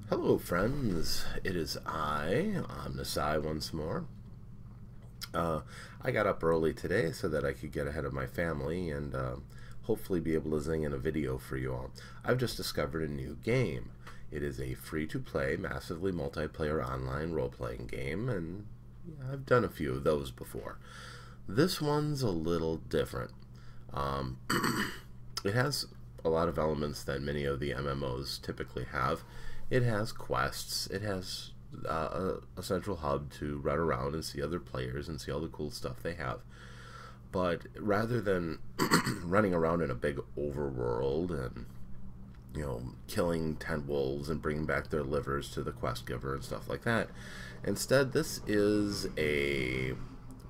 Hello friends, it is OmnusI once more. I got up early today so that I could get ahead of my family and hopefully be able to zing in a video for you all. I've just discovered a new game. It is a free-to-play, massively multiplayer online role-playing game, and I've done a few of those before. This one's a little different. Um, it has a lot of elements that many of the MMOs typically have. It has quests, it has a central hub to run around and see other players and see all the cool stuff they have. But rather than running around in a big overworld and killing 10 wolves and bringing back their livers to the quest giver and stuff like that, instead this is a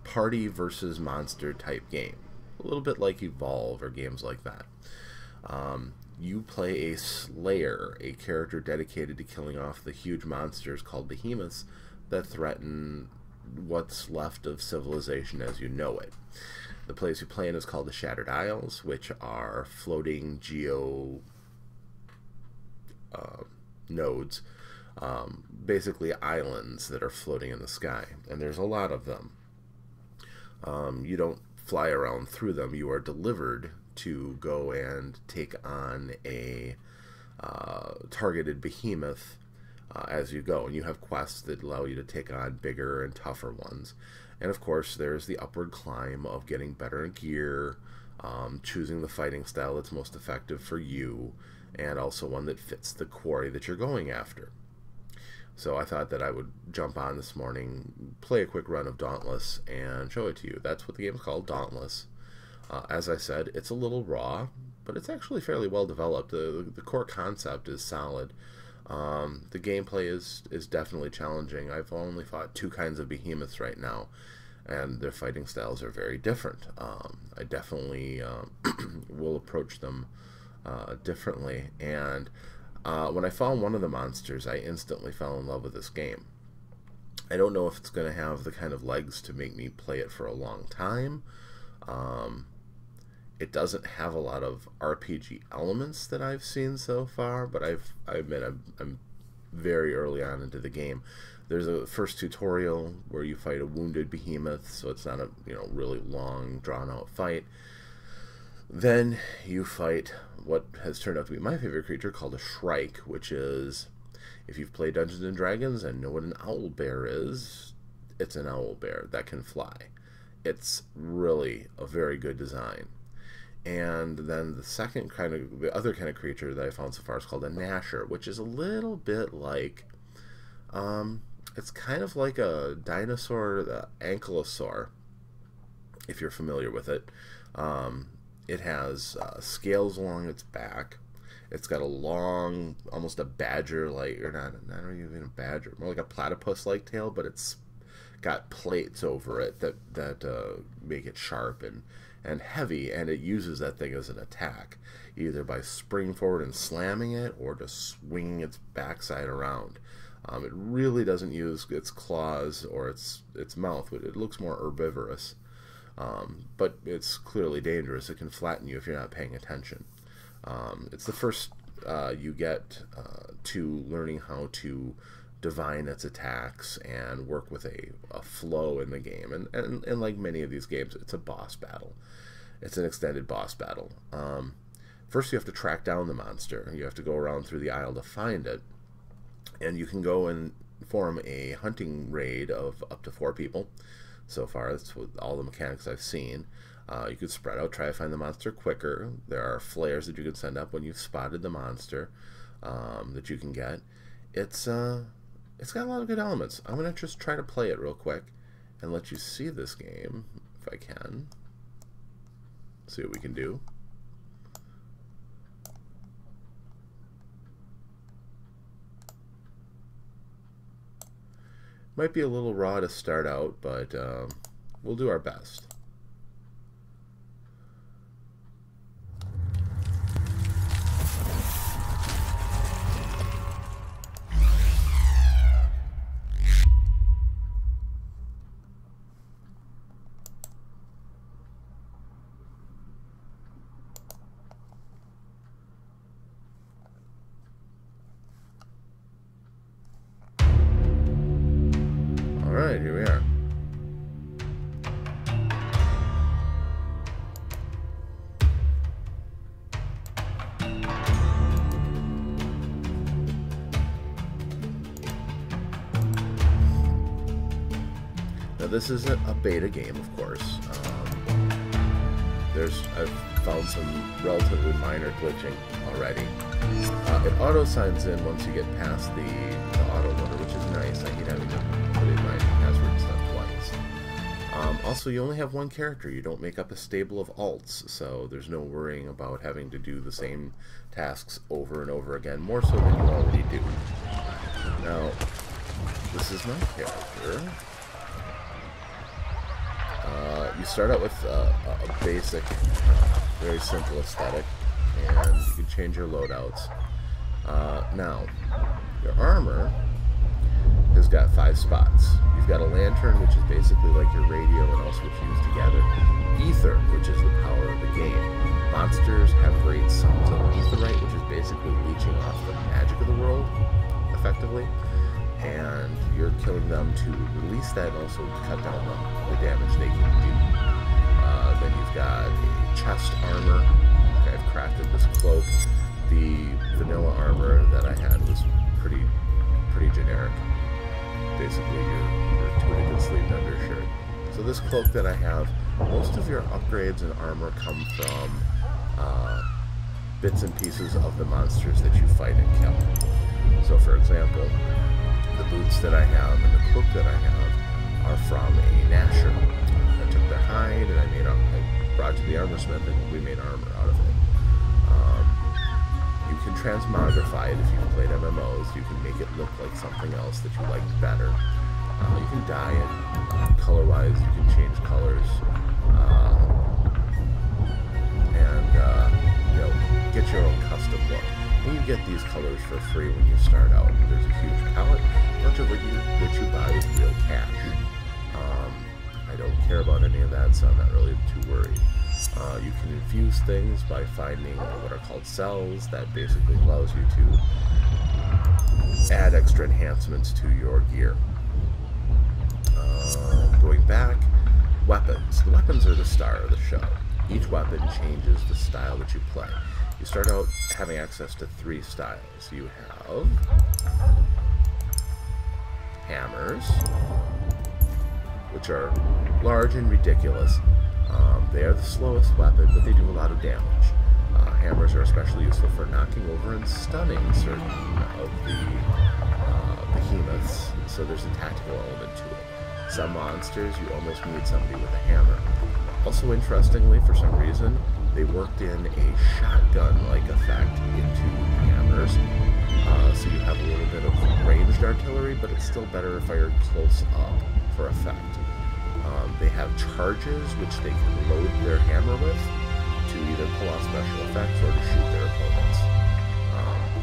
party versus monster type game. A little bit like Evolve or games like that. You play a slayer, a character dedicated to killing off the huge monsters called behemoths that threaten what's left of civilization as you know it. The place you play in is called the Shattered Isles, which are floating geo nodes, basically islands that are floating in the sky, and there's a lot of them. You don't fly around through them, you are delivered to go and take on a targeted behemoth as you go, and you have quests that allow you to take on bigger and tougher ones. And of course there's the upward climb of getting better gear, choosing the fighting style that's most effective for you, and also one that fits the quarry that you're going after. So I thought that I would jump on this morning, play a quick run of Dauntless, and show it to you. That's what the game is called, Dauntless. As I said, it's a little raw, but it's actually fairly well developed. The core concept is solid. The gameplay is definitely challenging. I've only fought two kinds of behemoths right now, and their fighting styles are very different. I definitely will approach them differently, and when I found one of the monsters, I instantly fell in love with this game. I don't know if it's going to have the kind of legs to make me play it for a long time. It doesn't have a lot of RPG elements that I've seen so far, but I admit I'm very early on into the game. There's a first tutorial where you fight a wounded behemoth, so it's not a really long, drawn-out fight. Then you fight what has turned out to be my favorite creature, called a Shrike, which is, if you've played Dungeons and Dragons and know what an owlbear is, it's an owlbear that can fly. It's really a very good design. And then the other kind of creature that I found so far is called a Gnasher, which is a little bit like, it's kind of like a dinosaur, the ankylosaur, if you're familiar with it. It has scales along its back. It's got a long, almost a badger-like, or not even a badger, more like a platypus-like tail, but it's got plates over it that make it sharp and heavy, and it uses that thing as an attack, either by springing forward and slamming it or just swinging its backside around. It really doesn't use its claws or its mouth. It looks more herbivorous, but it's clearly dangerous. It can flatten you if you're not paying attention. It's the first you get to learning how to divine its attacks and work with a flow in the game, and like many of these games, it's a boss battle. It's an extended boss battle. First you have to track down the monster. You have to go around through the isle to find it, and you can go and form a hunting raid of up to 4 people. So far that's with all the mechanics I've seen. You could spread out, try to find the monster quicker. There are flares that you can send up when you've spotted the monster that you can get. It's got a lot of good elements. I'm going to just try to play it real quick and let you see this game, if I can. See what we can do. Might be a little raw to start out, but we'll do our best. Now this is a beta game, of course. I've found some relatively minor glitching already. It auto signs in once you get past the auto loader, which is nice. I hate having to put in my password and stuff twice. Also, you only have one character. You don't make up a stable of alts, so there's no worrying about having to do the same tasks over and over again, more so than you already do. Now, this is my character. You start out with a basic, very simple aesthetic, and you can change your loadouts. Now, your armor has got 5 spots. You've got a lantern, which is basically like your radio and all switch used together. Ether, which is the power of the game. Monsters have great sums of etherite, which is basically leeching off the magic of the world, effectively. And you're killing them to release that and also cut down the damage they can do. Then you've got a chest armor. I've crafted this cloak. The vanilla armor that I had was pretty generic. Basically your tunic and sleeved undershirt. So this cloak that I have, most of your upgrades and armor come from bits and pieces of the monsters that you fight and kill. So for example, the boots that I have and the cloak that I have are from a Nasher. I took their hide and I brought it to the armor smith and we made armor out of it. You can transmogrify it if you've played MMOs. You can make it look like something else that you liked better. You can dye it. Color-wise, you can change colors. Get your own custom look. And you get these colors for free when you start out. There's a huge palette, much of it that you buy with real cash. I don't care about any of that, so I'm not really too worried. You can infuse things by finding what are called cells. That basically allows you to add extra enhancements to your gear. Going back, weapons. The weapons are the star of the show. Each weapon changes the style that you play. You start out having access to 3 styles. You have hammers, which are large and ridiculous. They are the slowest weapon, but they do a lot of damage. Hammers are especially useful for knocking over and stunning certain of the behemoths, so there's a tactical element to it. Some monsters, you almost need somebody with a hammer. Also, interestingly, for some reason, they worked in a shotgun-like effect into hammers, so you have a little bit of ranged artillery, but it's still better fired close up for effect. They have charges, which they can load their hammer with to either pull off special effects or to shoot their opponents.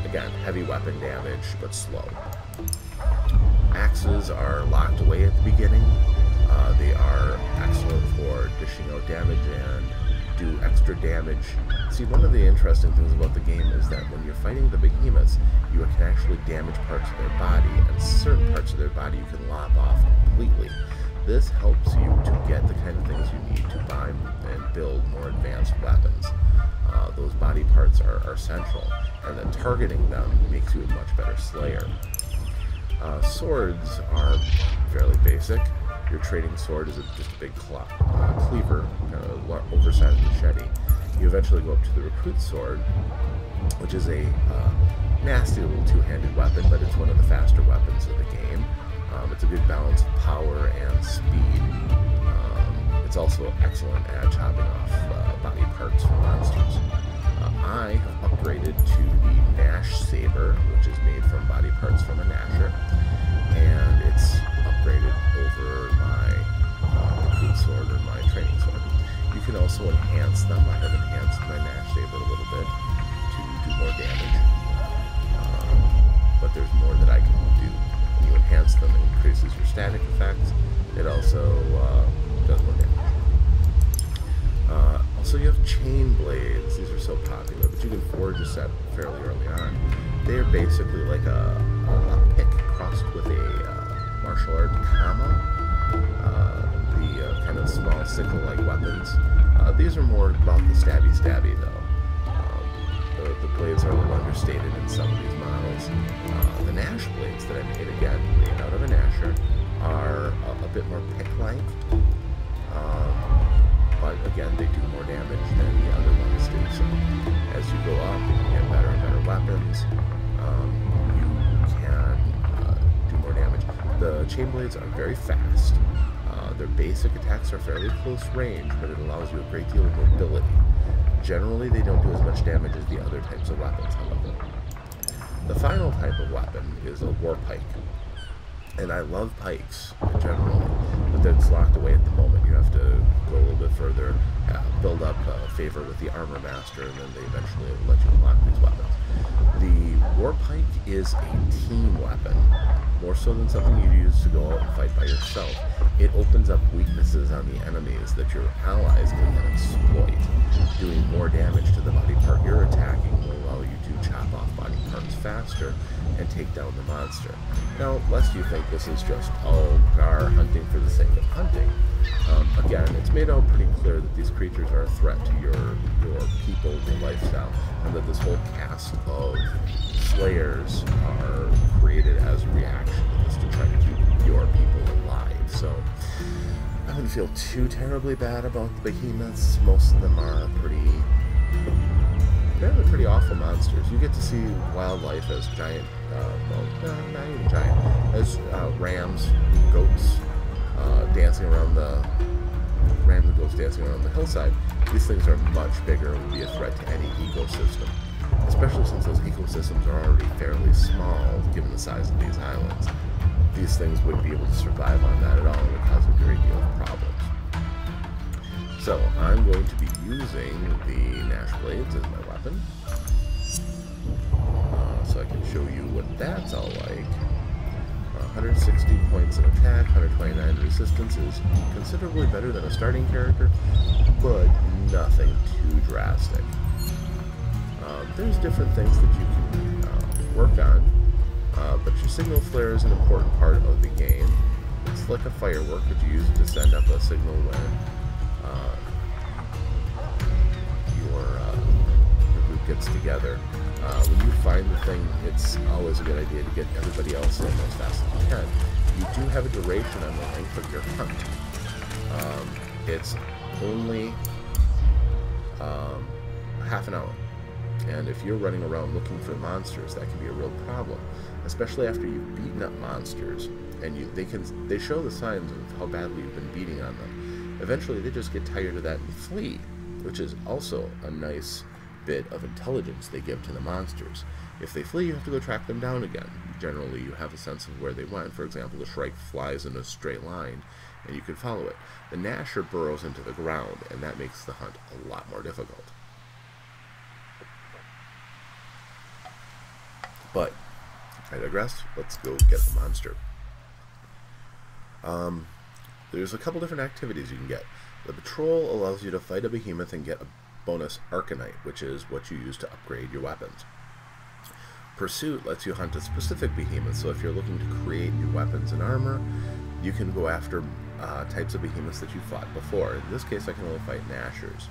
Again, heavy weapon damage, but slow. Axes are locked away at the beginning. They are excellent for dishing out damage and do extra damage. See, one of the interesting things about the game is that when you're fighting the behemoths, you can actually damage parts of their body, and certain parts of their body you can lop off completely. This helps you to get the kind of things you need to buy and build more advanced weapons. Those body parts are central, and then targeting them makes you a much better slayer. Swords are fairly basic. Your trading sword is just a big cleaver, kind of oversized machete. You eventually go up to the recruit sword, which is a nasty little two-handed weapon, but it's one of the faster weapons of the game. It's a good balance of power and speed. It's also excellent at chopping off body parts from monsters. I have upgraded to the Nash Saber, which is made from body parts from a Nasher, and it's upgraded over my recruit sword or my training sword. You can also enhance them. I have enhanced my Nash Saber a little bit to do more damage, but there's more that I can do. When you enhance them, it increases your static effects. It also does more damage. Also, you have chain blades. These are so popular, but you can forge a set fairly early on. They are basically like a pick crossed with a martial art kama. The kind of small sickle-like weapons. These are more about the stabby though. The blades are a little understated in some of these models. The Nash blades that I made, again, made out of a Nasher, are a bit more pick-like, but again, they do more damage than the other ones do. So as you go up, you get better and better weapons. You can do more damage. The chain blades are very fast. Their basic attacks are fairly close range, but it allows you a great deal of mobility. Generally, they don't do as much damage as the other types of weapons, however. The final type of weapon is a war pike. And I love pikes, generally, but it's locked away at the moment. You have to go a little bit further, build up favor with the armor master, and then they eventually will let you unlock these weapons. The war pike is a team weapon, more so than something you use to go out and fight by yourself. It opens up weaknesses on the enemies that your allies can then exploit. Doing more damage to the body part you're attacking will allow you to chop off body parts faster and take down the monster. Now, lest you think this is just, oh, gar hunting for the sake of hunting. Again, it's made out pretty clear that these creatures are a threat to your people, your lifestyle, and that this whole cast of slayers are created as a reaction to this to try to keep your people alive. So I wouldn't feel too terribly bad about the behemoths. Most of them are they're pretty awful monsters. You get to see wildlife as giant, well, not even giant, as rams, goats, dancing around the hillside. These things are much bigger and would be a threat to any ecosystem, especially since those ecosystems are already fairly small given the size of these islands. These things wouldn't be able to survive on that at all and would cause a great deal of problems. So I'm going to be using the Gnash Blades as my weapon, so I can show you what that's all like. 160 points in attack, 129 resistance is considerably better than a starting character, but nothing too drastic. There's different things that you can work on, but your signal flare is an important part of the game. It's like a firework that you use to send up a signal when your group gets together. When you find the thing, it's always a good idea to get everybody else in as fast as you can. You do have a duration on the length of your hunt. It's only half an hour. And if you're running around looking for monsters, that can be a real problem, especially after you've beaten up monsters and they show the signs of how badly you've been beating on them. Eventually, they just get tired of that and flee, which is also a nice bit of intelligence they give to the monsters. If they flee, you have to go track them down again. Generally, you have a sense of where they went. For example, the Shrike flies in a straight line, and you can follow it. The Gnasher burrows into the ground, and that makes the hunt a lot more difficult. But I digress. Let's go get the monster. There's a couple different activities you can get. The patrol allows you to fight a behemoth and get a bonus Arcanite, which is what you use to upgrade your weapons. Pursuit lets you hunt a specific behemoth, so if you're looking to create new weapons and armor, you can go after types of behemoths that you fought before. In this case, I can only fight Gnashers.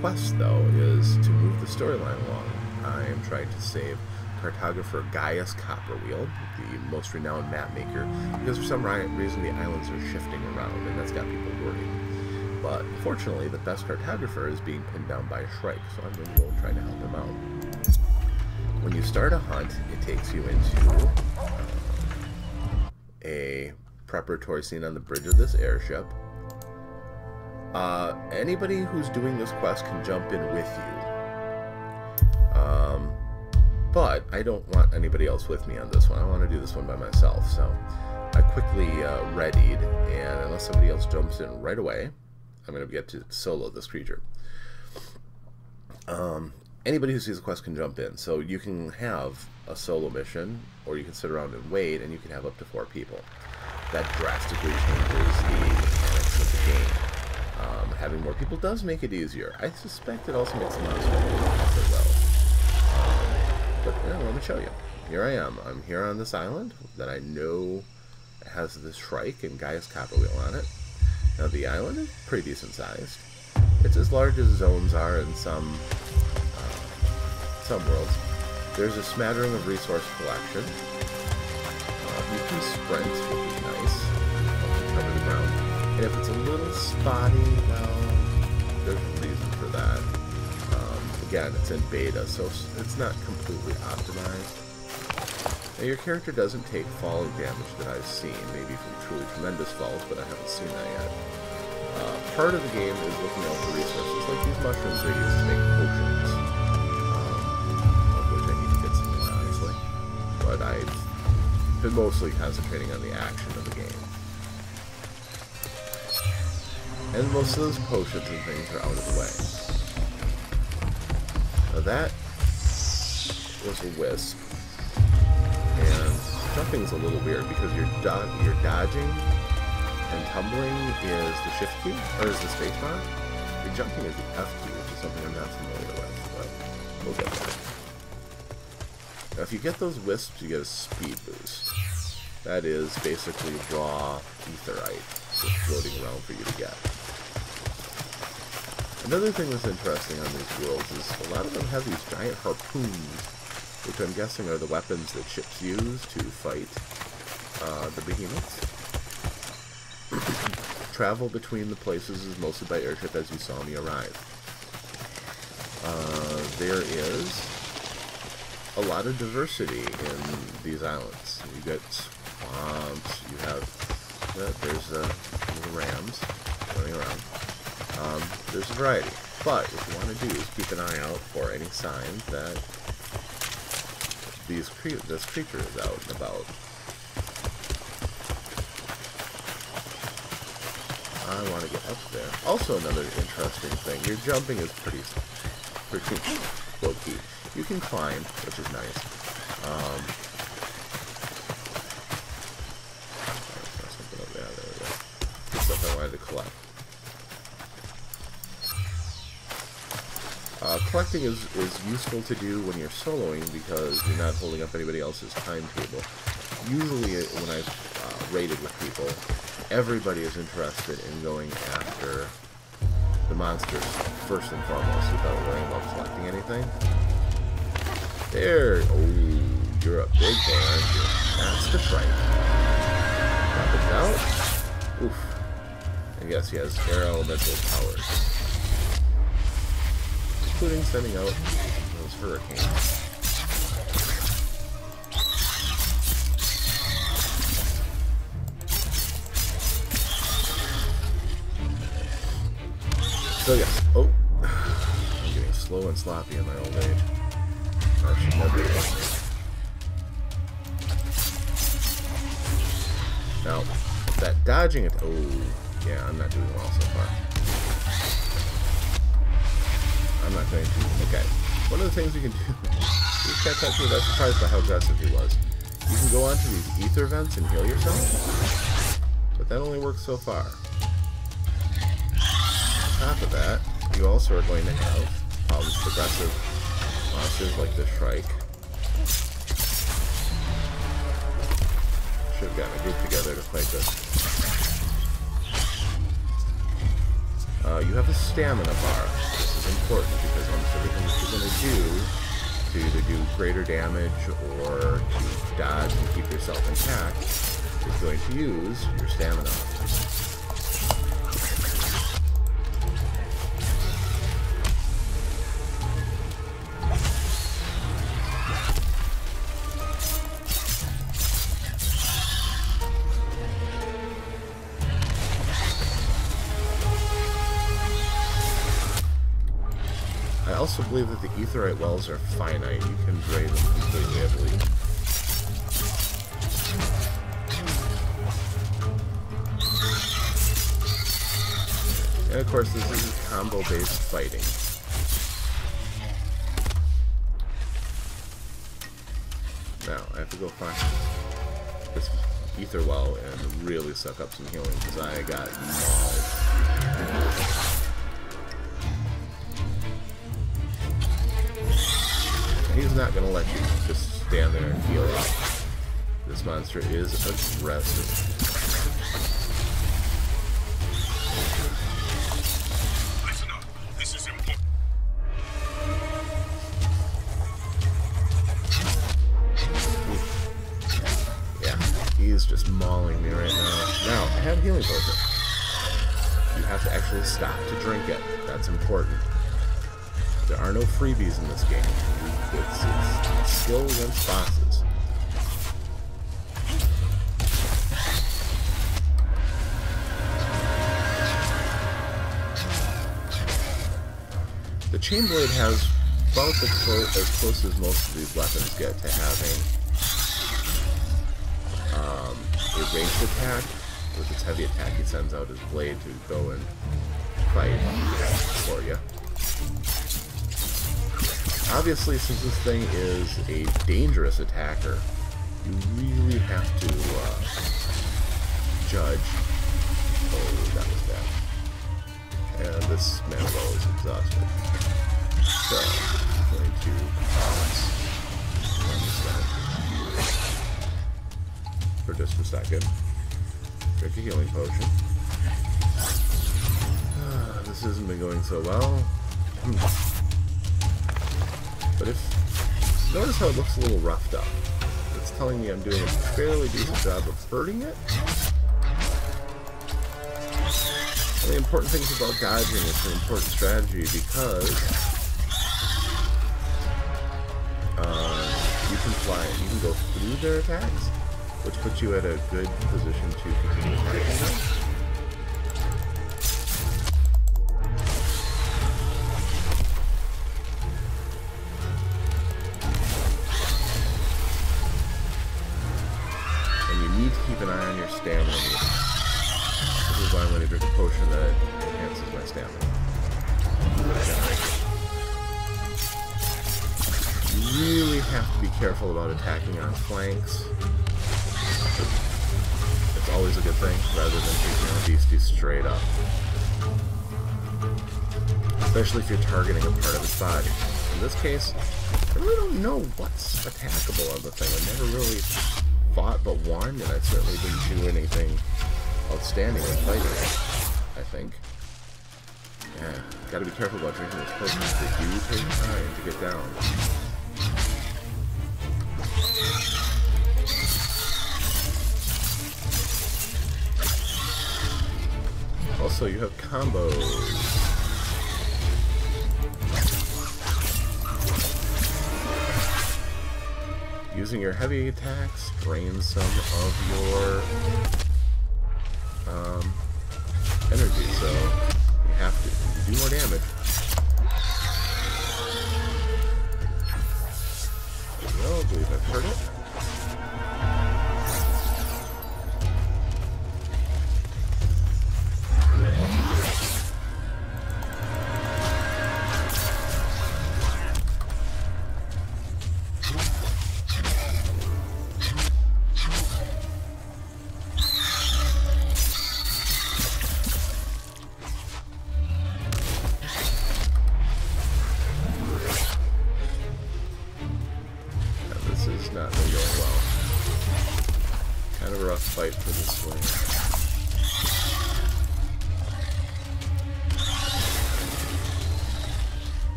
Quest, though, is to move the storyline along. I am trying to save cartographer Gaius Copperwheel, the most renowned map maker, because for some reason the islands are shifting around, and that's got people worried. But fortunately, the best cartographer is being pinned down by a Shrike, so I'm going to go try to help him out. When you start a hunt, it takes you into a preparatory scene on the bridge of this airship. Anybody who's doing this quest can jump in with you. But I don't want anybody else with me on this one. I want to do this one by myself, so I quickly readied, and unless somebody else jumps in right away, I'm going to get to solo this creature. Anybody who sees the quest can jump in, so you can have a solo mission, or you can sit around and wait, and you can have up to 4 people. That drastically changes the mechanics of the game. Having more people does make it easier. I suspect it also makes the monster tougher, though. But yeah, let me show you. Here I am. I'm here on this island that I know has this Shrike and Gaius Copperwheel on it. Now the island is pretty decent sized. It's as large as zones are in some worlds. There's a smattering of resource collection. you can sprint, which is nice. Cover the ground. And if it's a little spotty, well, there's a reason for that. Again, it's in beta, so it's not completely optimized. Now, your character doesn't take falling damage that I've seen, maybe from truly tremendous falls, but I haven't seen that yet. Part of the game is looking out for resources, like these mushrooms are used to make potions, of which I need to get some more, honestly. But I've been mostly concentrating on the action of the game. And most of those potions and things are out of the way. Now that was a wisp, and jumping's a little weird because you're dodging and tumbling is the shift key, or is the space bar. Your jumping is the F key, which is something I'm not familiar with, but we'll get there. Now if you get those wisps, you get a speed boost. That is basically raw etherite just floating around for you to get. Another thing that's interesting on these worlds is a lot of them have these giant harpoons, which I'm guessing are the weapons that ships use to fight the behemoths. Travel between the places is mostly by airship, as you saw me arrive. There is a lot of diversity in these islands. You get swamps, you have, there's the rams running around. There's a variety, but what you want to do is keep an eye out for any signs that this creature is out and about. I want to get up there. Also, another interesting thing, your jumping is pretty low-key. You can climb, which is nice. Something over there. There we go. Good stuff I wanted to collect. Collecting is useful to do when you're soloing because you're not holding up anybody else's timetable. Usually when I've raided with people, everybody is interested in going after the monsters first and foremost without worrying about collecting anything. There! Oh, you're a big boy, aren't you? That's the fright. Drop it out. Oof. And yes, he has air elemental powers, including sending out those hurricanes. So yes, oh, I'm getting slow and sloppy in my old age. I should never do that. Now, that dodging it, oh, yeah, I'm not doing well so far. I'm not going to. Okay. One of the things you can do, this cat touched me, I was surprised by how aggressive he was. You can go onto these ether vents and heal yourself, but that only works so far. On top of that, you also are going to have problems with aggressive monsters like the Shrike. Should have gotten a group together to fight this. You have a stamina bar. Important because almost everything that you're going to do to either do greater damage or to dodge and keep yourself intact is going to use your stamina. I also believe that the aetheryte wells are finite. You can drain them completely, I believe. And of course, this is combo-based fighting. Now, I have to go find this ether well and really suck up some healing because I got mauled. He's not going to let you just stand there and heal up. This monster is aggressive. Listen up. This is important. Yeah, he's healing potion. You have to actually stop to drink it. That's important. There are no freebies in this game. It's skill against bosses. The chain blade has about as close as most of these weapons get to having a ranged attack. With its heavy attack, he sends out his blade to go and fight for you. Obviously, since this thing is a dangerous attacker, you really have to judge. Oh, that was bad. And this Manolo is exhausted. So, I'm going to run this down for just a second. Drink a healing potion. This hasn't been going so well. But notice how it looks a little roughed up. It's telling me I'm doing a fairly decent job of hurting it. And the important thing about dodging is an important strategy because you can fly. You can go through their attacks, which puts you at a good position to continue attacking them. And you need to keep an eye on your stamina. This is why I'm going to drink a potion that enhances my stamina. You really have to be careful about attacking on flanks. It's always a good thing, rather than taking on a beastie straight up. Especially if you're targeting a part of its body. In this case, I really don't know what's attackable on the thing. I never really fought but one, and I certainly didn't do anything outstanding in fighting it, I think. Yeah, gotta be careful about drinking those potions. They do take time to get down. Also, you have combos. Using your heavy attacks drains some of your energy, so you have to do more damage. Well, I believe I've heard it. Not been going well. Kind of a rough fight for this swing.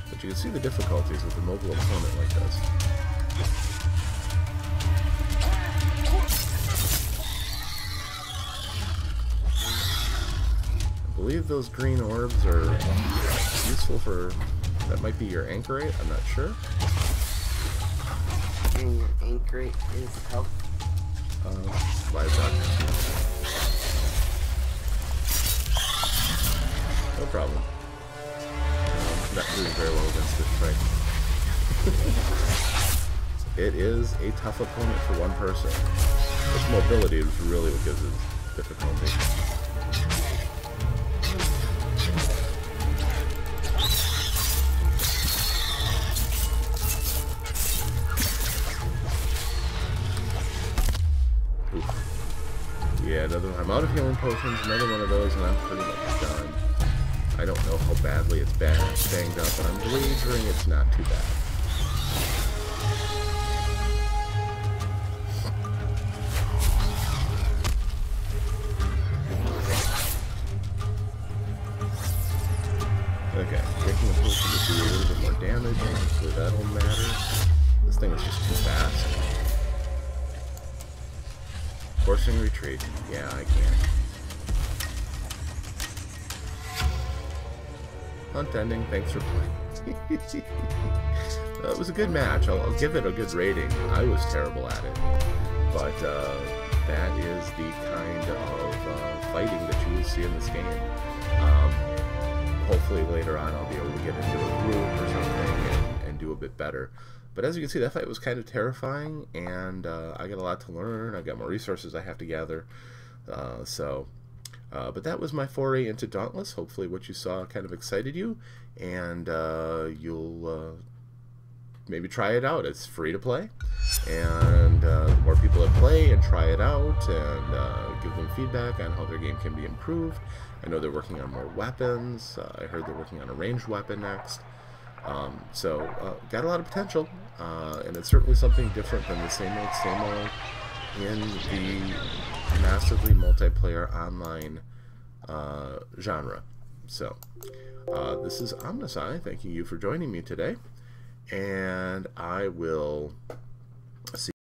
But you can see the difficulties with a mobile opponent like this. I believe those green orbs are useful for... that might be your anchor rate, I'm not sure. And your anchor rate is health. Livestock. No problem. Not doing very well against this fight. It is a tough opponent for one person. Its mobility is really what gives it difficulty. Yeah, another one. I'm out of healing potions, another one of those, and I'm pretty much done. I don't know how badly it's banged up, but I'm wagering it's not too bad. Okay, drinking a potion to do a little bit more damage, so that'll matter. This thing is just too fast. Forcing retreat. Yeah, I can. Hunt ending. Thanks for playing. It was a good match. I'll give it a good rating. I was terrible at it. But that is the kind of fighting that you will see in this game. Hopefully later on I'll be able to get into a group or something and do a bit better. But as you can see, that fight was kind of terrifying, and I got a lot to learn. I got more resources I have to gather. But that was my foray into Dauntless. Hopefully what you saw kind of excited you, and you'll maybe try it out. It's free to play, and the more people that play and try it out and give them feedback on how their game can be improved. I know they're working on more weapons. I heard they're working on a ranged weapon next. Got a lot of potential, and it's certainly something different than the same old in the massively multiplayer online genre. So this is OmnusI thanking you for joining me today, and I will